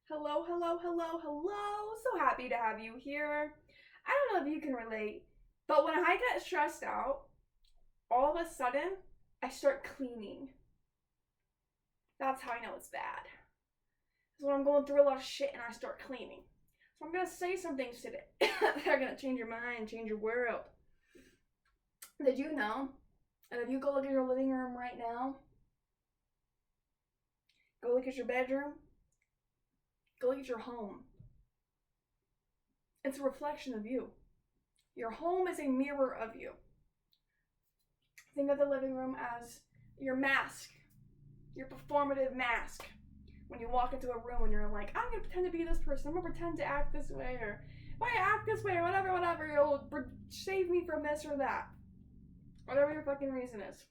Hello, hello, hello, hello. So happy to have you here. I don't know if you can relate, but when I get stressed out, all of a sudden, I start cleaning. That's how I know it's bad. It's when I'm going through a lot of shit and I start cleaning. So I'm going to say some things today that are going to change your mind, change your world. Did you know? And if you go look at your living room right now, go look at your bedroom, go look at your home. It's a reflection of you. Your home is a mirror of you. Think of the living room as your mask, your performative mask. When you walk into a room and you're like, I'm gonna pretend to be this person, I'm gonna pretend to act this way, or if I act this way, or whatever, it'll save me from this or that. Whatever your fucking reason is.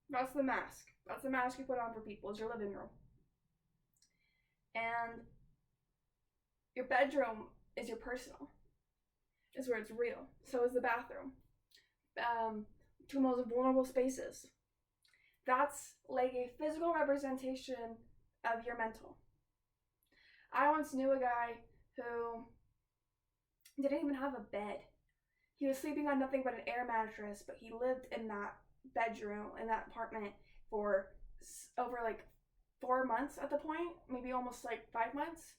That's the mask. That's the mask you put on for people, is your living room. And your bedroom is your personal. Is where it's real. So is the bathroom. Two most vulnerable spaces. That's like a physical representation of your mental. I once knew a guy who didn't even have a bed. He was sleeping on nothing but an air mattress, but he lived in that bedroom, in that apartment, for over like 4 months at the point, maybe almost like 5 months,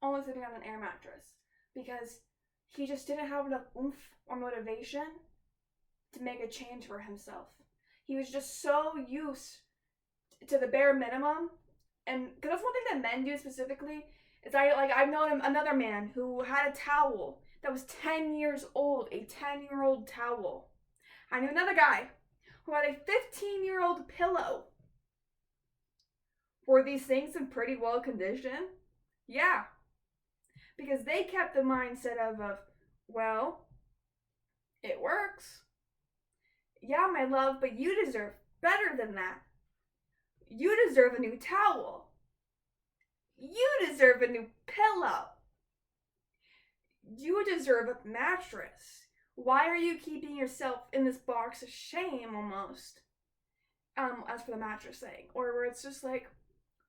only sleeping on an air mattress because he just didn't have enough oomph or motivation to make a change for himself. He was just so used to the bare minimum, and because that's one thing that men do specifically. Is I've known another man who had a towel that was 10 years old, a 10-year-old towel. I knew another guy who had a 15-year-old pillow. Were these things in pretty well condition? Yeah, because they kept the mindset of well, it works. Yeah, my love, but you deserve better than that. You deserve a new towel. You deserve a new pillow. You deserve a mattress. Why are you keeping yourself in this box of shame almost? As for the mattress thing. Or where it's just like,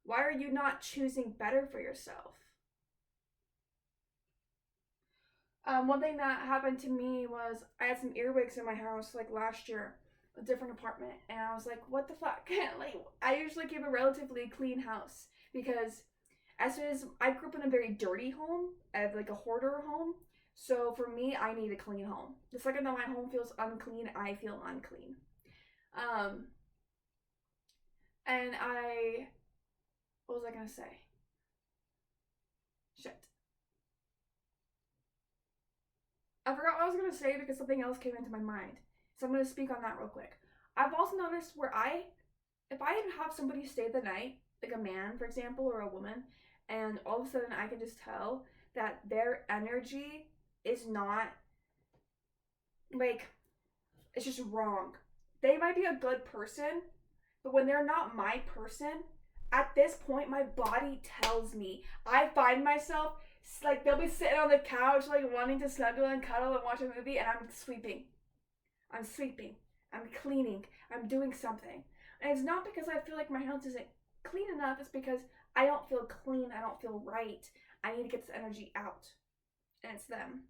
why are you not choosing better for yourself? One thing that happened to me was I had some earwigs in my house like last year, a different apartment, and I was like, what the fuck? Like, I usually keep a relatively clean house because as soon as I grew up in a very dirty home, like a hoarder home, so for me, I need a clean home. The second that my home feels unclean, I feel unclean. Um, and what was I gonna say? Shit. I forgot what I was gonna say because something else came into my mind. So I'm gonna speak on that real quick. I've also noticed where if I have somebody stay the night, like a man, for example, or a woman, and all of a sudden I can just tell that their energy is not like, it's just wrong. They might be a good person, but when they're not my person, at this point, my body tells me. I find myself like they'll be sitting on the couch, like wanting to snuggle and cuddle and watch a movie, and I'm sweeping. I'm sweeping. I'm cleaning. I'm doing something. And it's not because I feel like my house isn't clean enough, it's because I don't feel clean. I don't feel right. I need to get this energy out. And it's them.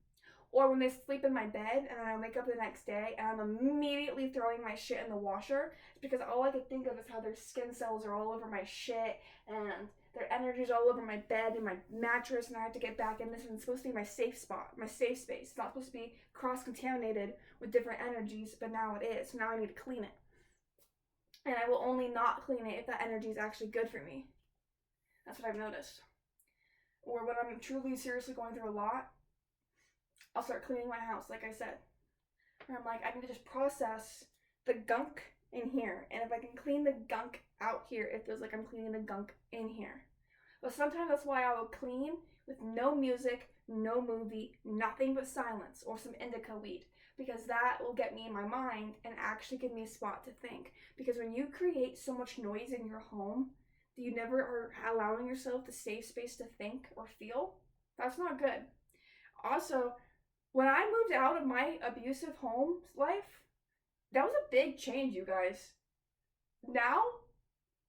Or when they sleep in my bed and then I wake up the next day and I'm immediately throwing my shit in the washer, it's because all I could think of is how their skin cells are all over my shit and their energy's all over my bed and my mattress, and I have to get back in this, and it's supposed to be my safe spot, my safe space. It's not supposed to be cross-contaminated with different energies, but now it is. So now I need to clean it. And I will only not clean it if that energy is actually good for me. That's what I've noticed. Or when I'm truly seriously going through a lot, I'll start cleaning my house, like I said. And I'm like, I need to just process the gunk in here. And if I can clean the gunk out here, it feels like I'm cleaning the gunk in here. But sometimes that's why I will clean with no music, no movie, nothing but silence, or some indica weed. Because that will get me in my mind and actually give me a spot to think. Because when you create so much noise in your home that you never are allowing yourself the safe space to think or feel, that's not good. Also, when I moved out of my abusive home life, that was a big change, you guys. Now,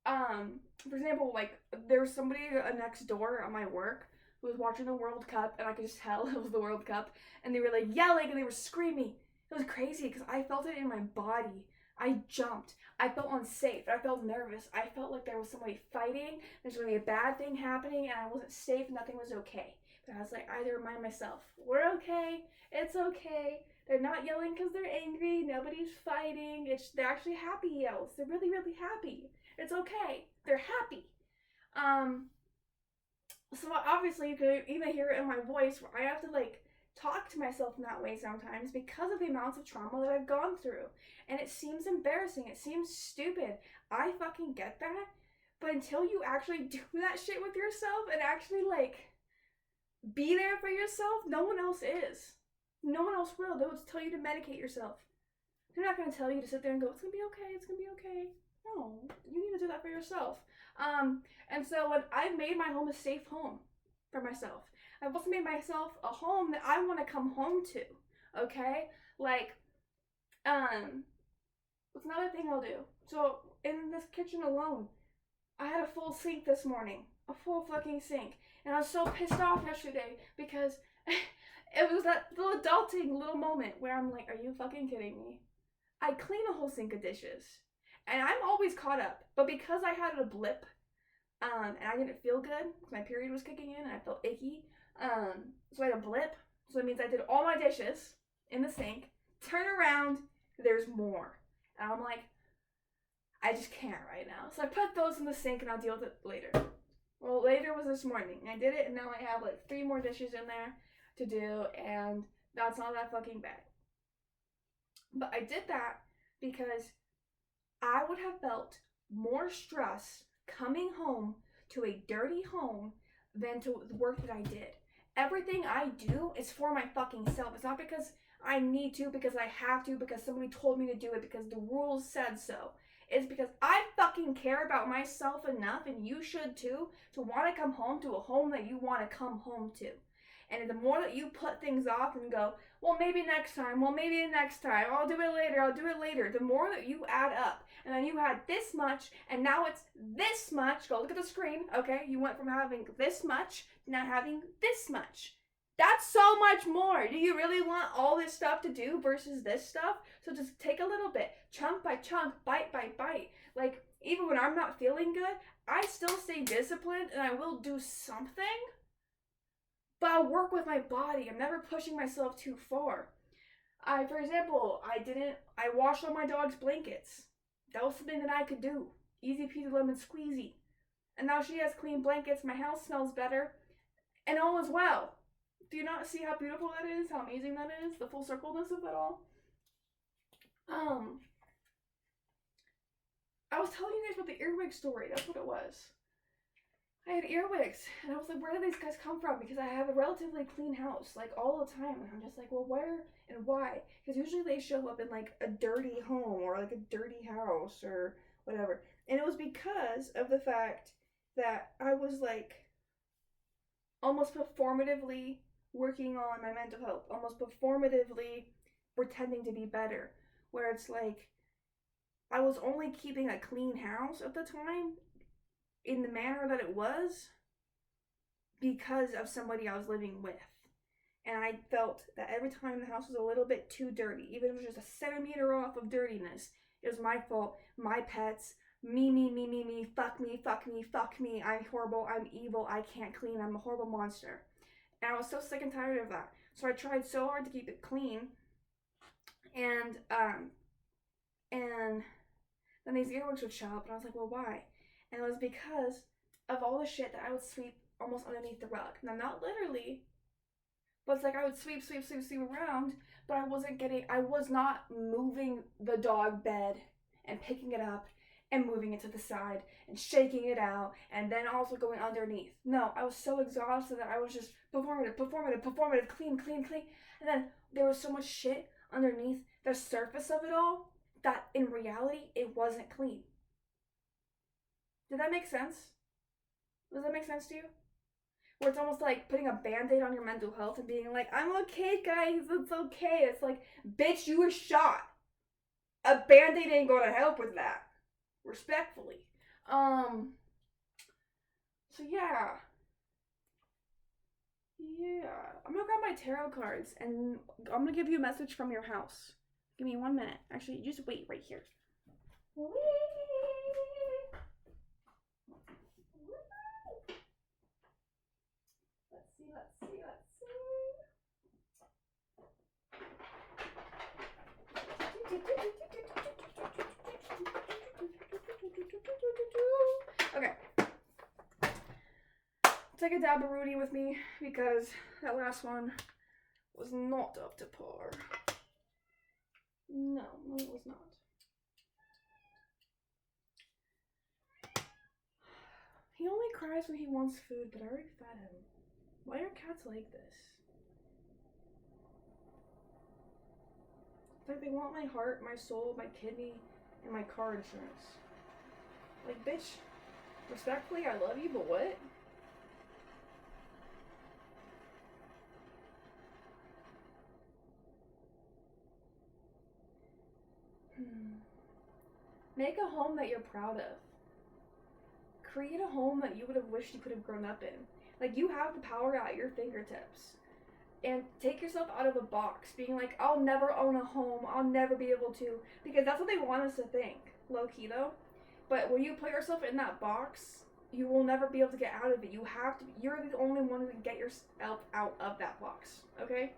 for example, like there's somebody next door at my work who was watching the World Cup, and I could just tell it was the World Cup, and they were like yelling and they were screaming. It was crazy because I felt it in my body. I jumped. I felt unsafe. I felt nervous. I felt like there was somebody fighting. There's going to be a bad thing happening, and I wasn't safe. Nothing was okay. But I was like, I had to remind myself, we're okay. It's okay. They're not yelling because they're angry. Nobody's fighting. They're actually happy yells. They're really, really happy. It's okay. They're happy. So obviously you could even hear it in my voice where I have to like talk to myself in that way sometimes because of the amounts of trauma that I've gone through. And it seems embarrassing. It seems stupid. I fucking get that. But until you actually do that shit with yourself and actually like be there for yourself, no one else is. No one else will. They'll just tell you to medicate yourself. They're not going to tell you to sit there and go, it's going to be okay, it's going to be okay. No, you need to do that for yourself. And so when I've made my home a safe home for myself, I've also made myself a home that I want to come home to, okay? Like, what's another thing I'll do? So, in this kitchen alone, I had a full sink this morning. A full fucking sink. And I was so pissed off yesterday because it was that little adulting little moment where I'm like, are you fucking kidding me? I clean a whole sink of dishes. And I'm always caught up. But because I had a blip, and I didn't feel good, because my period was kicking in and I felt icky, so I had a blip. So that means I did all my dishes in the sink, turn around, there's more. And I'm like, I just can't right now. So I put those in the sink and I'll deal with it later. Well, later was this morning. I did it and now I have like 3 more dishes in there to do, and that's not that fucking bad. But I did that because I would have felt more stress coming home to a dirty home than to the work that I did. Everything I do is for my fucking self. It's not because I need to, because I have to, because somebody told me to do it, because the rules said so. It's because I fucking care about myself enough, and you should too, to want to come home to a home that you want to come home to. And the more that you put things off and go, well, maybe next time, I'll do it later, the more that you add up. And then you had this much, and now it's this much. Go look at the screen, okay? You went from having this much to now having this much. That's so much more. Do you really want all this stuff to do versus this stuff? So just take a little bit, chunk by chunk, bite by bite. Like, even when I'm not feeling good, I still stay disciplined and I will do something. But I'll work with my body. I'm never pushing myself too far. For example, I washed all my dog's blankets. That was something that I could do. Easy peasy lemon squeezy. And now she has clean blankets, my house smells better, and all is well. Do you not see how beautiful that is? How amazing that is? The full circleness of it all? I was telling you guys about the earwig story. That's what it was. I had earwigs, and I was like, where do these guys come from? Because I have a relatively clean house, like, all the time. And I'm just like, well, where and why? Because usually they show up in, like, a dirty home or, like, a dirty house or whatever. And it was because of the fact that I was, like, almost performatively working on my mental health, almost performatively pretending to be better. Where it's like, I was only keeping a clean house at the time in the manner that it was because of somebody I was living with. And I felt that every time the house was a little bit too dirty, even if it was just a centimeter off of dirtiness, it was my fault, my pets, me, fuck me, I'm horrible, I'm evil, I can't clean, I'm a horrible monster. And I was so sick and tired of that. So I tried so hard to keep it clean. And then these earwigs would show up, and I was like, well, why? And it was because of all the shit that I would sweep almost underneath the rug. Now, not literally, but it's like I would sweep around, but I was not moving the dog bed and picking it up and moving it to the side and shaking it out and then also going underneath. No, I was so exhausted that I was just performative, clean. And then there was so much shit underneath the surface of it all that in reality, it wasn't clean. Did that make sense? Does that make sense to you? Where it's almost like putting a band-aid on your mental health and being like, I'm okay, guys, it's okay. It's like, bitch, you were shot. A band-aid ain't gonna help with that. Respectfully. So yeah. my tarot cards and I'm gonna give you a message from your house. Give me 1 minute. Actually, just wait right here. Let's see. Okay. Take a dab of Rudy with me because that last one was not up to par. No, it was not. He only cries when he wants food, but I already fed him. Why are cats like this? It's like they want my heart, my soul, my kidney, and my car insurance. Like, bitch, respectfully, I love you, but what? Make a home that you're proud of. Create a home that you would have wished you could have grown up in. Like, you have the power at your fingertips. And take yourself out of a box, being like, I'll never own a home, I'll never be able to. Because that's what they want us to think, low-key though. But when you put yourself in that box, you will never be able to get out of it. You have to, you're the only one who can get yourself out of that box, okay?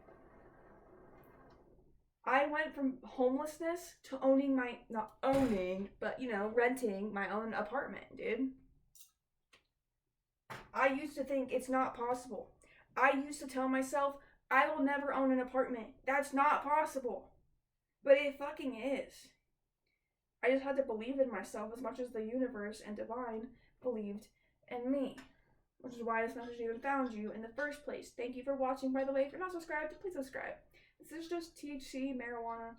I went from homelessness to owning my, not owning, but you know, renting my own apartment, dude. I used to think it's not possible. I used to tell myself, I will never own an apartment. That's not possible. But it fucking is. I just had to believe in myself as much as the universe and divine believed in me. Which is why this message even found you in the first place. Thank you for watching, by the way. If you're not subscribed, please subscribe. This is just THC, marijuana.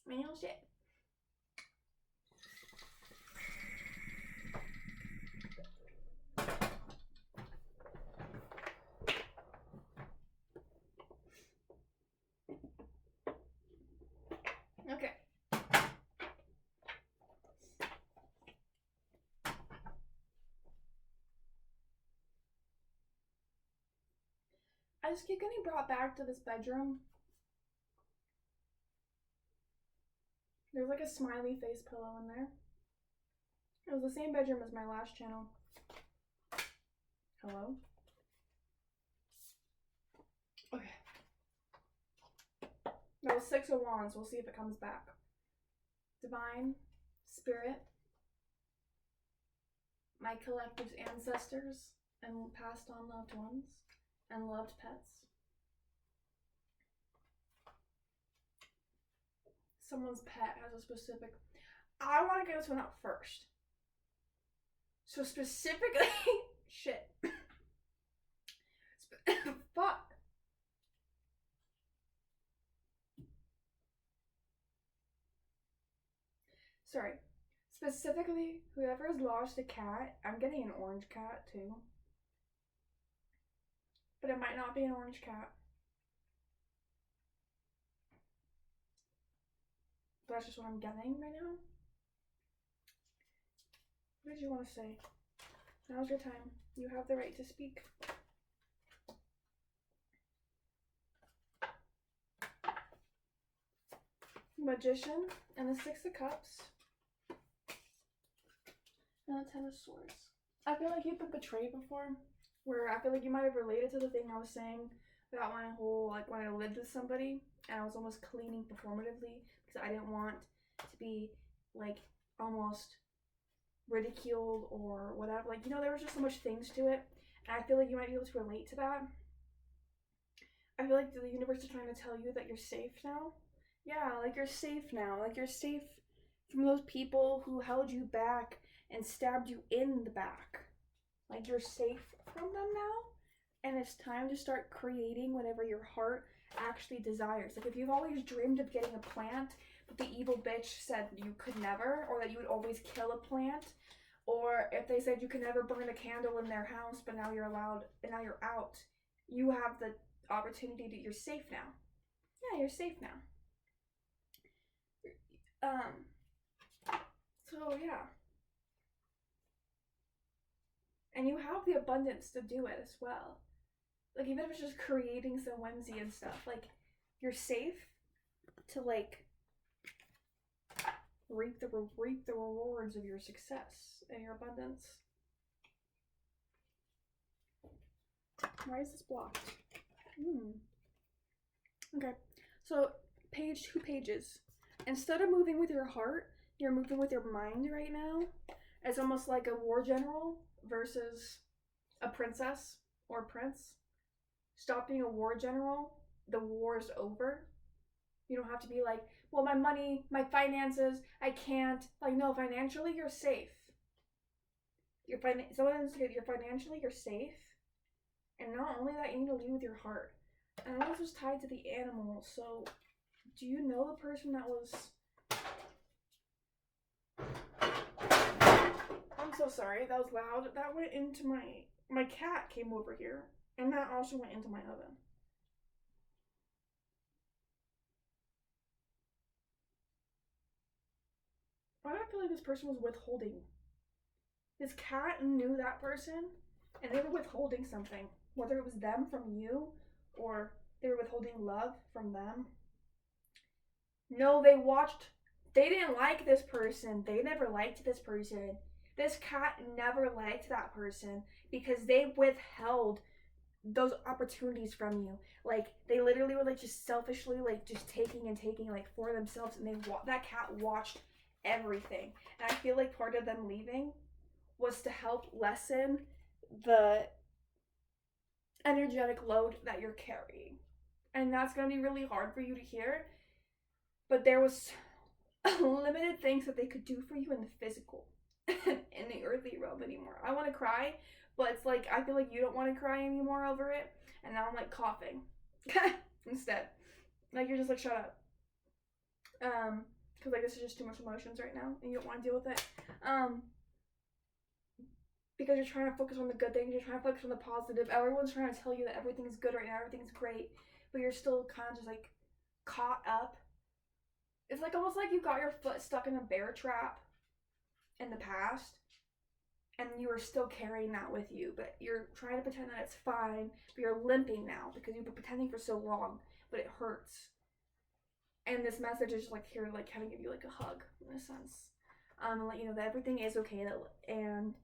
Real shit. Okay. I just keep getting brought back to this bedroom. There's like a smiley face pillow in there. It was the same bedroom as my last channel. Hello? Okay. That was 6 of Wands. We'll see if it comes back. Divine, Spirit, my collective ancestors, and passed on loved ones, and loved pets. Someone's pet has a specific... I want to get this one out first. So specifically... Shit. Fuck. Sorry. Specifically, whoever has lost a cat, I'm getting an orange cat too. But it might not be an orange cat. But that's just what I'm getting right now. What did you want to say? Now's your time. You have the right to speak. Magician and the 6 of Cups. And the 10 of Swords. I feel like you've been betrayed before. Where I feel like you might have related to the thing I was saying about my whole, like, when I lived with somebody and I was almost cleaning performatively because I didn't want to be, like, almost ridiculed or whatever. Like, you know, there was just so much things to it. And I feel like you might be able to relate to that. I feel like the universe is trying to tell you that you're safe now. Yeah, like, you're safe now. Like, you're safe from those people who held you back and stabbed you in the back. Like, you're safe from them now. And it's time to start creating whatever your heart actually desires. Like if you've always dreamed of getting a plant, but the evil bitch said you could never, or that you would always kill a plant, or if they said you could never burn a candle in their house, but now you're allowed, and now you're out, you have the opportunity that you're safe now. Yeah, you're safe now. So yeah. And you have the abundance to do it as well. Like even if it's just creating some whimsy and stuff, like you're safe to like reap the rewards of your success and your abundance. Why is this blocked? Okay, so 2 pages. Instead of moving with your heart, you're moving with your mind right now. It's almost like a war general versus a princess or prince. Stop being a war general. The war is over. You don't have to be like, well, my money, my finances, I can't. Like, no, financially, you're safe. Financially, you're safe. And not only that, you need to lead with your heart. And this was tied to the animal. So, do you know the person that was... I'm so sorry, that was loud. That went into my cat came over here. And that also went into my oven. Why do I feel like this person was withholding? This cat knew that person, and they were withholding something. Whether it was them from you, or they were withholding love from them. No, they didn't like this person. They never liked this person. This cat never liked that person because they withheld those opportunities from you. Like they literally were like just selfishly like just taking and taking like for themselves, and that cat watched everything. And I feel like part of them leaving was to help lessen the energetic load that you're carrying. And that's going to be really hard for you to hear, but there was limited things that they could do for you in the physical in the earthly realm anymore. I want to cry, but it's like I feel like you don't want to cry anymore over it, and now I'm like coughing instead. Like you're just like, shut up. Because like this is just too much emotions right now, and you don't want to deal with it. Because you're trying to focus on the good things, you're trying to focus on the positive. Everyone's trying to tell you that everything's good right now, everything's great, but you're still kind of just like caught up. It's like almost like you got your foot stuck in a bear trap in the past, and you are still carrying that with you, but you're trying to pretend that it's fine, but you're limping now because you've been pretending for so long, but it hurts. And this message is just like here to like kind of give you like a hug in a sense, and let you know that everything is okay, and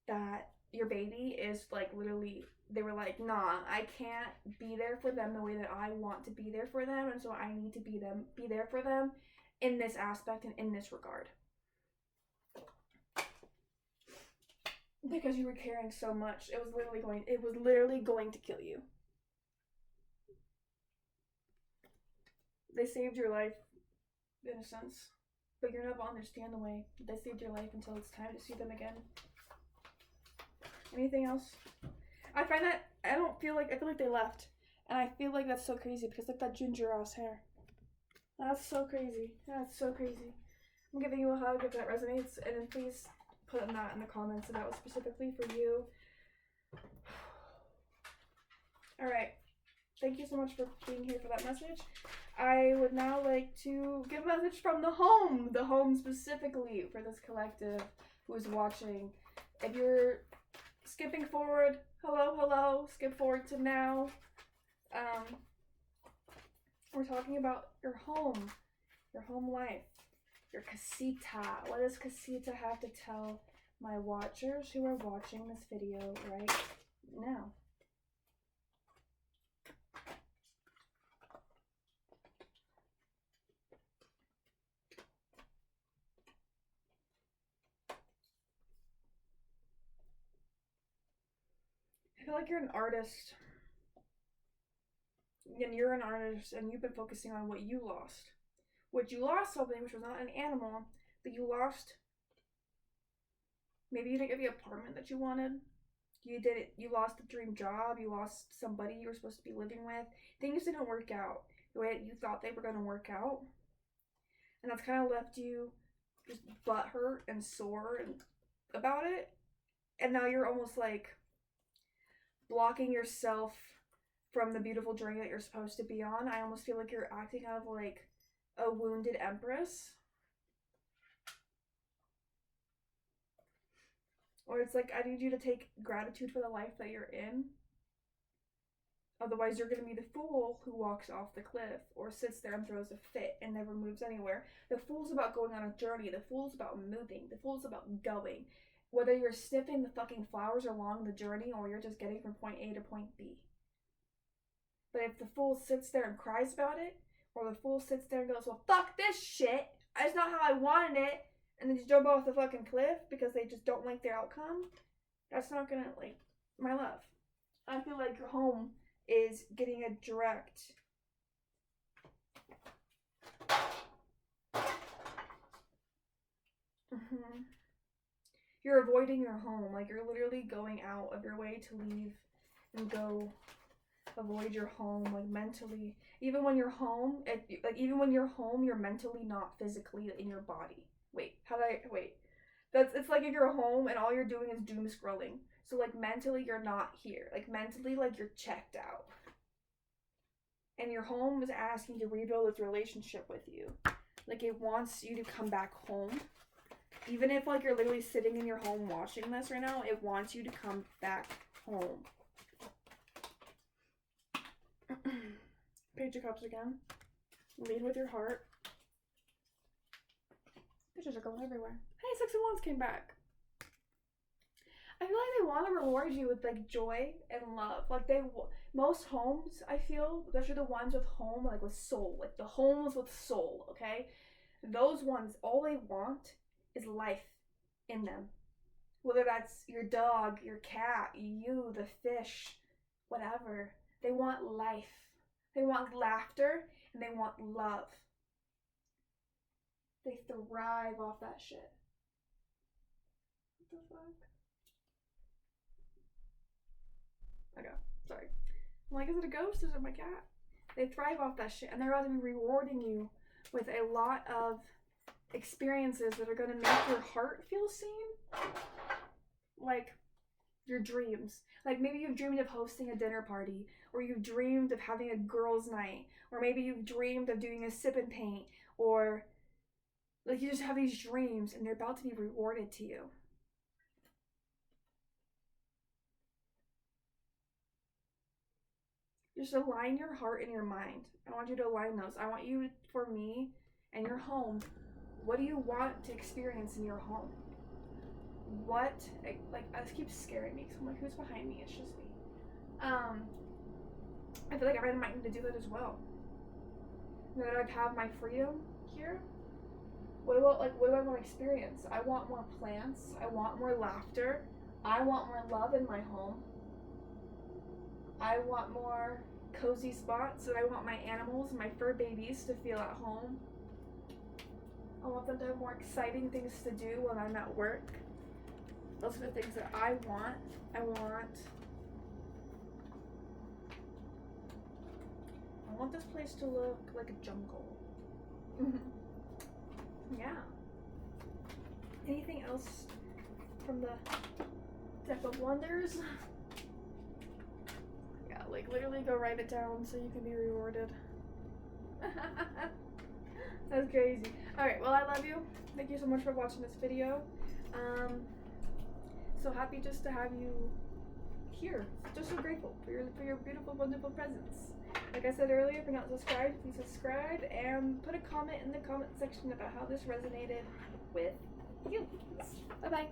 that your baby is like literally, they were like, nah, I can't be there for them the way that I want to be there for them, and so I need to be there for them in this aspect and in this regard. Because you were carrying so much, it was literally going to kill you. They saved your life, in a sense, but you're never understand the way they saved your life until it's time to see them again. Anything else? I find that I feel like they left, and I feel like that's so crazy because look at that ginger ass hair. That's so crazy. That's so crazy. I'm giving you a hug if that resonates, and then please put that in the comments if that was specifically for you. Alright. Thank you so much for being here for that message. I would now like to give a message from the home specifically for this collective who is watching. If you're skipping forward, hello, skip forward to now. We're talking about your home life, your casita. What does casita have to tell my watchers who are watching this video right now? I feel like you're an artist. And you're an artist, and you've been focusing on what you lost. You lost something, which was not an animal, but you lost. Maybe you didn't get the apartment that you wanted. You lost a dream job, you lost somebody you were supposed to be living with. Things didn't work out the way you thought they were going to work out. And that's kind of left you just butthurt and sore and about it. And now you're almost like blocking yourself from the beautiful journey that you're supposed to be on. I almost feel like you're acting out of like a wounded empress. Or it's like, I need you to take gratitude for the life that you're in. Otherwise, you're going to be the fool who walks off the cliff or sits there and throws a fit and never moves anywhere. The fool's about going on a journey. The fool's about moving. The fool's about going. Whether you're sniffing the fucking flowers along the journey or you're just getting from point A to point B. But if the fool sits there and cries about it, or the fool sits there and goes, well, fuck this shit, that's not how I wanted it, and then just jump off the fucking cliff because they just don't like their outcome, that's not gonna, like, my love. I feel like your home is getting a direct you're avoiding your home. Like, you're literally going out of your way to leave and go avoid your home, like, mentally. Even when you're home, you're mentally not physically in your body. It's like if you're home and all you're doing is doom scrolling. So, like, mentally you're not here. Like, mentally, like, you're checked out. And your home is asking to rebuild its relationship with you. Like, it wants you to come back home. Even if, like, you're literally sitting in your home watching this right now, it wants you to come back home. Page of Cups again. Lead with your heart. Pictures are going everywhere. Hey, Six of Wands came back. I feel like they want to reward you with, like, joy and love. Like, most homes, I feel, especially the ones with home, like, with soul. Like, the homes with soul, okay? Those ones, all they want is life in them. Whether that's your dog, your cat, you, the fish, whatever. They want life. They want laughter, and they want love. They thrive off that shit. What the fuck? Okay, sorry. I'm like, is it a ghost? Is it my cat? They thrive off that shit, and they're about to be rewarding you with a lot of experiences that are going to make your heart feel seen. Like, your dreams. Like, maybe you've dreamed of hosting a dinner party, or you've dreamed of having a girls' night, or maybe you've dreamed of doing a sip and paint, or, like, you just have these dreams, and they're about to be rewarded to you. Just align your heart and your mind. I want you to align those. I want you, for me, and your home, what do you want to experience in your home? What, like, this keeps scaring me, because I'm like, who's behind me? It's just me. I feel like I might need to do that as well. Now that I have my freedom here, what do I want to experience? I want more plants. I want more laughter. I want more love in my home. I want more cozy spots, and I want my animals, my fur babies, to feel at home. I want them to have more exciting things to do when I'm at work. Those are the things that I want. I want this place to look like a jungle. Yeah. Anything else from the Deck of Wonders? Yeah, like, literally go write it down so you can be rewarded. That's crazy. Alright, well, I love you. Thank you so much for watching this video. So happy just to have you here. Just so grateful for your beautiful, wonderful presence. Like I said earlier, if you're not subscribed, please subscribe and put a comment in the comment section about how this resonated with you. Bye-bye.